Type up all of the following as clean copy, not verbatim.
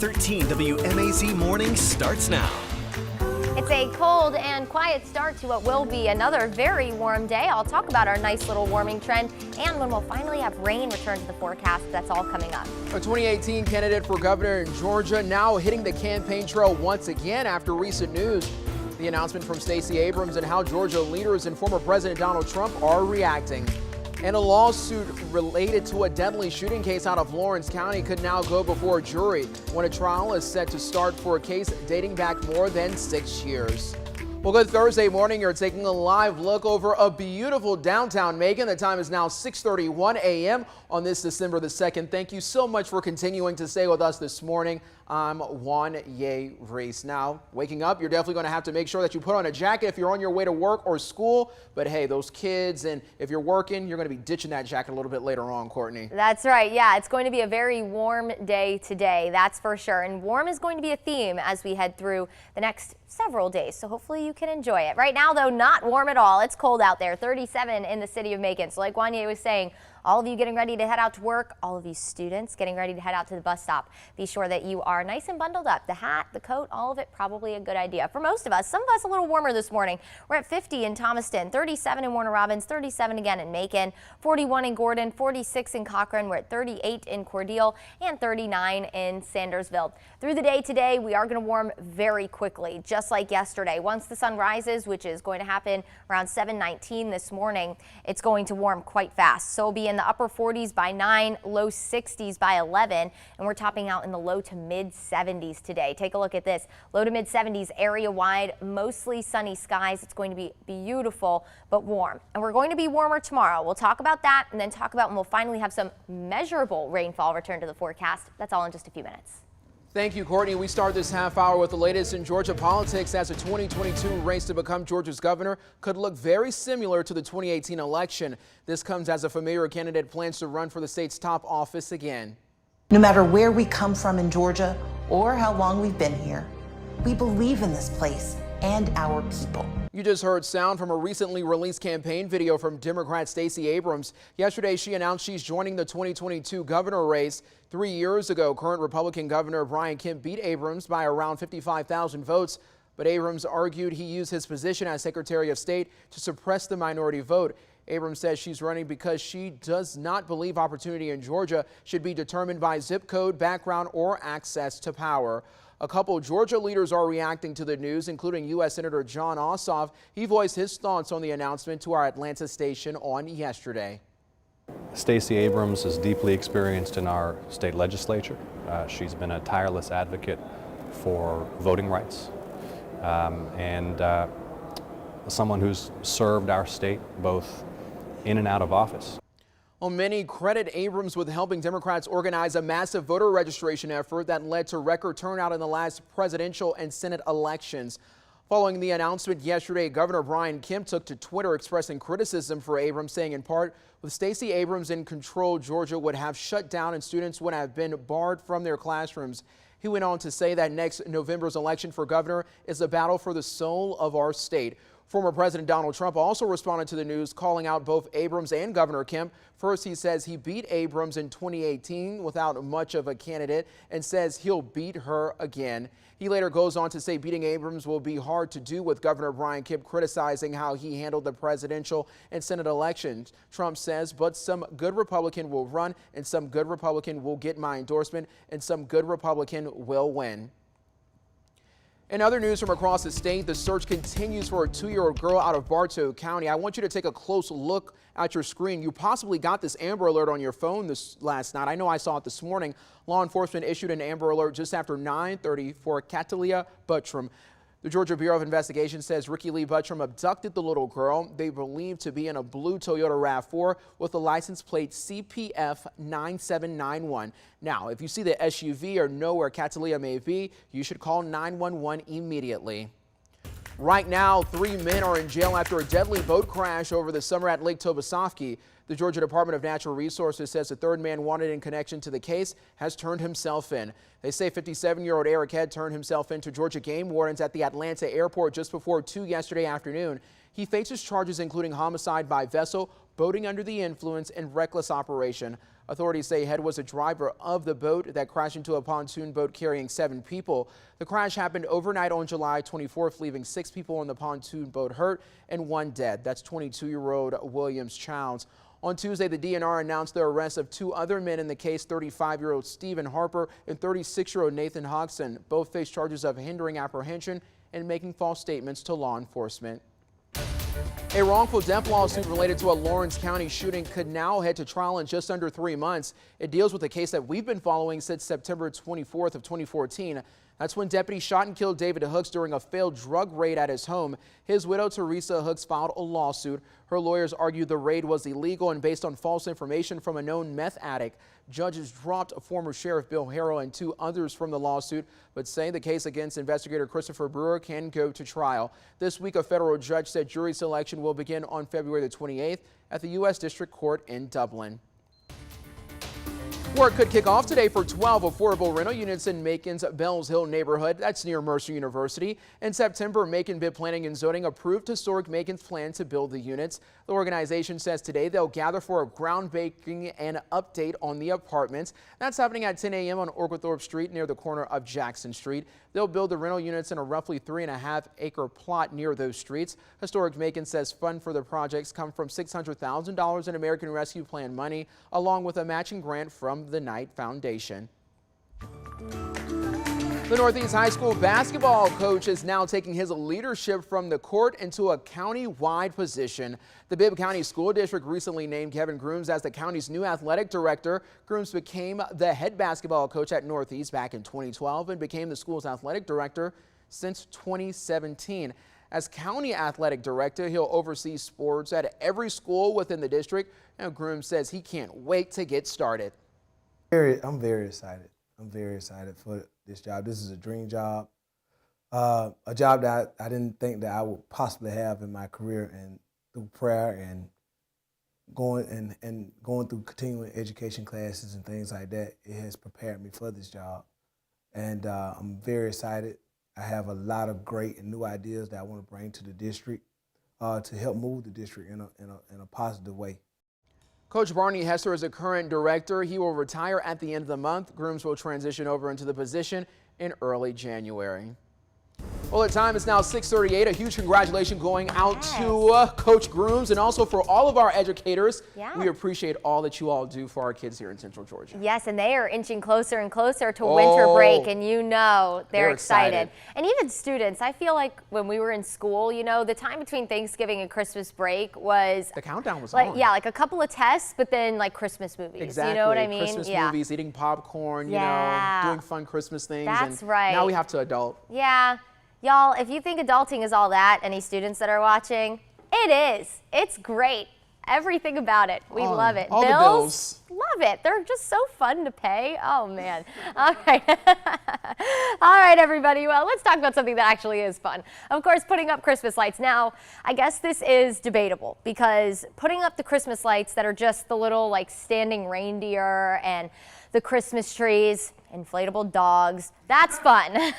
5:13 WMAZ Morning starts now. It's a cold and quiet start to what will be another very warm day. I'll talk about our nice little warming trend and when we'll finally have rain return to the forecast. That's all coming up. A 2018 candidate for governor in Georgia now hitting the campaign trail once again after recent news. The announcement from Stacey Abrams and how Georgia leaders and former President Donald Trump are reacting. And a lawsuit related to a deadly shooting case out of Lawrence County could now go before a jury when a trial is set to start for a case dating back more than 6 years. Well, good Thursday morning. You're taking a live look over a beautiful downtown Macon. The time is now 6:31 a.m. on this December the 2nd. Thank you so much for continuing to stay with us this morning. I'm Juan Ye Reese. Now, waking up, you're definitely going to have to make sure that you put on a jacket if you're on your way to work or school. But hey, those kids, and if you're working, you're going to be ditching that jacket a little bit later on, Courtney. That's right. Yeah, it's going to be a very warm day today. That's for sure. And warm is going to be a theme as we head through the next several days. So hopefully you can enjoy it. Right now, though, not warm at all. It's cold out there. 37 in the city of Macon. So like Juan Ye was saying, all of you getting ready to head out to work, all of you students getting ready to head out to the bus stop, be sure that you are nice and bundled up. The hat, the coat, all of it probably a good idea. For most of us, some of us a little warmer this morning. We're at 50 in Thomaston, 37 in Warner Robins, 37 again in Macon, 41 in Gordon, 46 in Cochrane. We're at 38 in Cordele and 39 in Sandersville. Through the day today, we are going to warm very quickly, just like yesterday. Once the sun rises, which is going to happen around 7:19 this morning, it's going to warm quite fast. So be in the upper 40s by 9, low 60s by 11, and we're topping out in the low to mid 70s today. Take a look at this. Low to mid 70s area wide, mostly sunny skies. It's going to be beautiful but warm. And we're going to be warmer tomorrow. We'll talk about that and then talk about when we'll finally have some measurable rainfall return to the forecast. That's all in just a few minutes. Thank you, Courtney. We start this half hour with the latest in Georgia politics as the 2022 race to become Georgia's governor could look very similar to the 2018 election. This comes as a familiar candidate plans to run for the state's top office again. No matter where we come from in Georgia or how long we've been here, we believe in this place and our people. You just heard sound from a recently released campaign video from Democrat Stacey Abrams. Yesterday, she announced she's joining the 2022 governor race. 3 years ago, current Republican Governor Brian Kemp beat Abrams by around 55,000 votes. But Abrams argued he used his position as Secretary of State to suppress the minority vote. Abrams says she's running because she does not believe opportunity in Georgia should be determined by zip code, background, or access to power. A couple Georgia leaders are reacting to the news, including U.S. Senator Jon Ossoff. He voiced his thoughts on the announcement to our Atlanta station on yesterday. Stacey Abrams is deeply experienced in our state legislature. She's been a tireless advocate for voting rights and someone who's served our state both in and out of office. Well, many credit Abrams with helping Democrats organize a massive voter registration effort that led to record turnout in the last presidential and Senate elections. Following the announcement yesterday, Governor Brian Kemp took to Twitter expressing criticism for Abrams, saying in part, with Stacey Abrams in control, Georgia would have shut down and students would have been barred from their classrooms. He went on to say that next November's election for governor is a battle for the soul of our state. Former President Donald Trump also responded to the news, calling out both Abrams and Governor Kemp. First, he says he beat Abrams in 2018 without much of a candidate and says he'll beat her again. He later goes on to say beating Abrams will be hard to do, with Governor Brian Kemp criticizing how he handled the presidential and Senate elections. Trump says, but some good Republican will run and some good Republican will get my endorsement and some good Republican will win. In other news from across the state, the search continues for a 2-year-old girl out of Bartow County. I want you to take a close look at your screen. You possibly got this Amber Alert on your phone last night. I know I saw it this morning. Law enforcement issued an Amber Alert just after 9:30 for Catalia Buttram. The Georgia Bureau of Investigation says Ricky Lee Buttram abducted the little girl. They believe to be in a blue Toyota RAV4 with a license plate CPF 9791. Now, if you see the SUV or know where Catalia may be, you should call 911 immediately. Right now, 3 men are in jail after a deadly boat crash over the summer at Lake Tobesofkee. The Georgia Department of Natural Resources says the third man wanted in connection to the case has turned himself in. They say 57-year-old Eric Head turned himself in to Georgia game wardens at the Atlanta airport just before 2 yesterday afternoon. He faces charges including homicide by vessel, boating under the influence, and reckless operation. Authorities say Head was a driver of the boat that crashed into a pontoon boat carrying 7 people. The crash happened overnight on July 24th, leaving 6 people on the pontoon boat hurt and 1 dead. That's 22-year-old Williams Childs. On Tuesday, the DNR announced the arrest of 2 other men in the case, 35-year-old Stephen Harper and 36-year-old Nathan Hodgson. Both face charges of hindering apprehension and making false statements to law enforcement. A wrongful death lawsuit related to a Lawrence County shooting could now head to trial in just under 3 months. It deals with a case that we've been following since September 24th of 2014. That's when deputies shot and killed David Hooks during a failed drug raid at his home. His widow, Teresa Hooks, filed a lawsuit. Her lawyers argued the raid was illegal and based on false information from a known meth addict. Judges dropped former Sheriff Bill Harrell and 2 others from the lawsuit, but say the case against investigator Christopher Brewer can go to trial. This week, a federal judge said jury selection will begin on February the 28th at the U.S. District Court in Dublin. Work could kick off today for 12 affordable rental units in Macon's Bells Hill neighborhood. That's near Mercer University. In September, Macon Bid Planning and Zoning approved Historic Macon's plan to build the units. The organization says today they'll gather for a groundbreaking and update on the apartments. That's happening at 10 a.m. on Orglethorpe Street near the corner of Jackson Street. They'll build the rental units in a roughly 3.5-acre plot near those streets. Historic Macon says funds for the projects come from $600,000 in American Rescue Plan money, along with a matching grant from the Knight Foundation. The Northeast High School basketball coach is now taking his leadership from the court into a county-wide position. The Bibb County School District recently named Kevin Grooms as the county's new athletic director. Grooms became the head basketball coach at Northeast back in 2012 and became the school's athletic director since 2017. As county athletic director, he'll oversee sports at every school within the district. Now, Grooms says he can't wait to get started. I'm very excited. I'm very excited for this job. This is a dream job, a job that I didn't think that I would possibly have in my career, and through prayer and going through continuing education classes and things like that, it has prepared me for this job. And I'm very excited. I have a lot of great and new ideas that I want to bring to the district to help move the district in a positive way. Coach Barney Hester is the current director. He will retire at the end of the month. Grooms will transition over into the position in early January. Well, the time is now 6:38. A huge congratulations going out to Coach Grooms, and also for all of our educators. We appreciate all that you all do for our kids here in Central Georgia. Yes, and they are inching closer and closer to winter break, and you know they're excited. And even students, I feel like when we were in school, you know, the time between Thanksgiving and Christmas break was the countdown was like, on. Yeah, like a couple of tests, but then like Christmas movies. Exactly. You know what I mean? Christmas movies, eating popcorn, you know, doing fun Christmas things. That's and right. Now we have to adult. Yeah. Y'all, if you think adulting is all that, any students that are watching, it is. It's great. Everything about it. We love it. All the bills. Love it. They're just so fun to pay. Oh, man. All right. All right, everybody. Well, let's talk about something that actually is fun. Of course, putting up Christmas lights. Now, I guess this is debatable because putting up the Christmas lights that are just the little like standing reindeer and the Christmas trees, inflatable dogs, that's fun.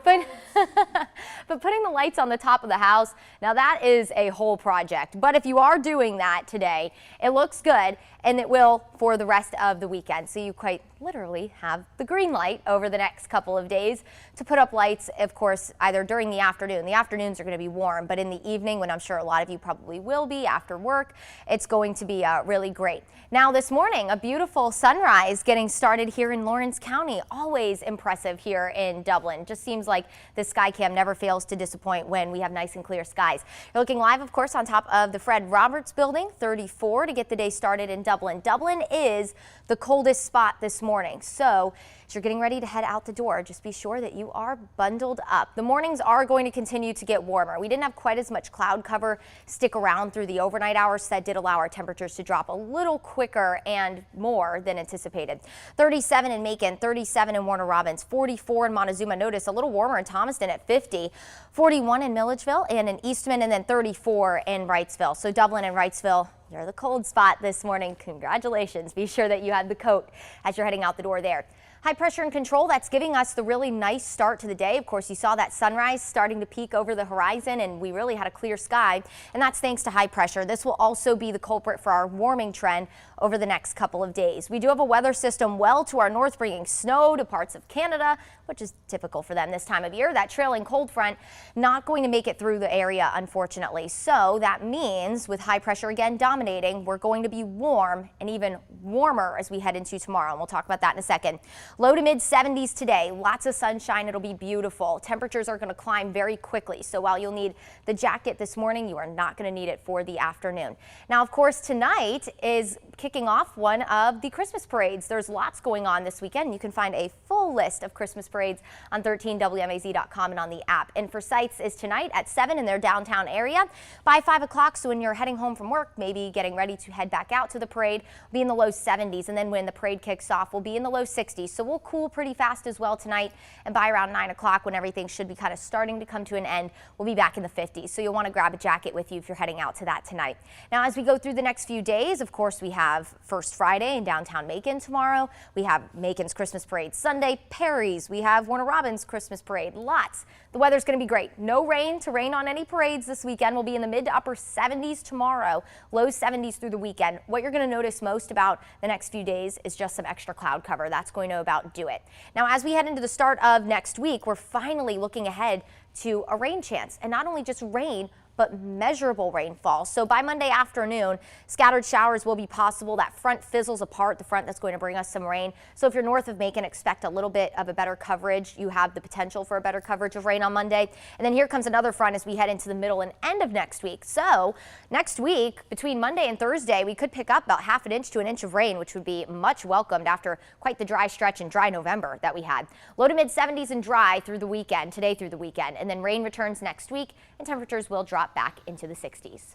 But putting the lights on the top of the house, now that is a whole project. But if you are doing that today, it looks good, and it will for the rest of the weekend. So you quite literally have the green light over the next couple of days to put up lights, of course, either during the afternoon. The afternoons are going to be warm, but in the evening, when I'm sure a lot of you probably will be after work, it's going to be really great. Now this morning, a beautiful sunrise getting started here in Lawrence County. Always impressive here in Dublin. Just seems like the sky cam never fails to disappoint when we have nice and clear skies. You're looking live, of course, on top of the Fred Roberts Building, 34 to get the day started in Dublin. Dublin is the coldest spot this morning, so as you're getting ready to head out the door, just be sure that you are bundled up. The mornings are going to continue to get warmer. We didn't have quite as much cloud cover stick around through the overnight hours, so that did allow our temperatures to drop a little quicker and more than anticipated. 37 in Macon, 37 in Warner Robins, 44 in Montezuma. Notice a little warmer in Thomaston at 50, 41 in Milledgeville and in Eastman, and then 34 in Wrightsville. So Dublin and Wrightsville, you're the cold spot this morning. Congratulations. Be sure that you have the coat as you're heading out the door there. High pressure and control, that's giving us the really nice start to the day. Of course, you saw that sunrise starting to peek over the horizon, and we really had a clear sky, and that's thanks to high pressure. This will also be the culprit for our warming trend over the next couple of days. We do have a weather system well to our north, bringing snow to parts of Canada, which is typical for them this time of year. That trailing cold front not going to make it through the area, unfortunately. So that means with high pressure again dominating, we're going to be warm and even warmer as we head into tomorrow. And we'll talk about that in a second. Low to mid 70s today. Lots of sunshine. It'll be beautiful. Temperatures are going to climb very quickly. So while you'll need the jacket this morning, you are not going to need it for the afternoon. Now, of course, tonight is kicking off one of the Christmas parades. There's lots going on this weekend. You can find a full list of Christmas parades on 13WMAZ.com and on the app. And FORSYTH is tonight at 7 in their downtown area. By 5 o'clock, so when you're heading home from work, maybe getting ready to head back out to the parade, we'll be in the low 70s. And then when the parade kicks off, we'll be in the low 60s. So we'll cool pretty fast as well tonight. And by around 9 o'clock, when everything should be kind of starting to come to an end, we'll be back in the 50s. So you'll want to grab a jacket with you if you're heading out to that tonight. Now, as we go through the next few days, of course, we have First Friday in downtown Macon tomorrow. We have Macon's Christmas Parade Sunday, Perry's. We have Warner Robins Christmas Parade. Lots. The weather's going to be great. No rain to rain on any parades this weekend. We'll be in the mid to upper 70s tomorrow, low 70s through the weekend. What you're going to notice most about the next few days is just some extra cloud cover. That's going to about do it. Now, as we head into the start of next week, we're finally looking ahead to a rain chance, and not only just rain, but measurable rainfall. So by Monday afternoon, scattered showers will be possible. That front fizzles apart, the front that's going to bring us some rain. So if you're north of Macon, expect a little bit of a better coverage. You have the potential for a better coverage of rain on Monday. And then here comes another front as we head into the middle and end of next week. So next week, between Monday and Thursday, we could pick up about ½ an inch to an inch of rain, which would be much welcomed after quite the dry stretch and dry November that we had. Low to mid 70s and dry through the weekend, today through the weekend. And then rain returns next week and temperatures will drop back into the 60s.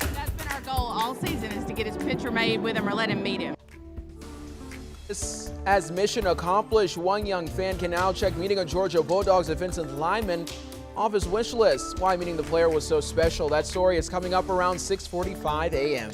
That's been our goal all season, is to get his picture made with him or let him meet him. As mission accomplished, one young fan can now check meeting a Georgia Bulldogs defensive lineman off his wish list. Why meeting the player was so special, that story is coming up around 6:45 a.m.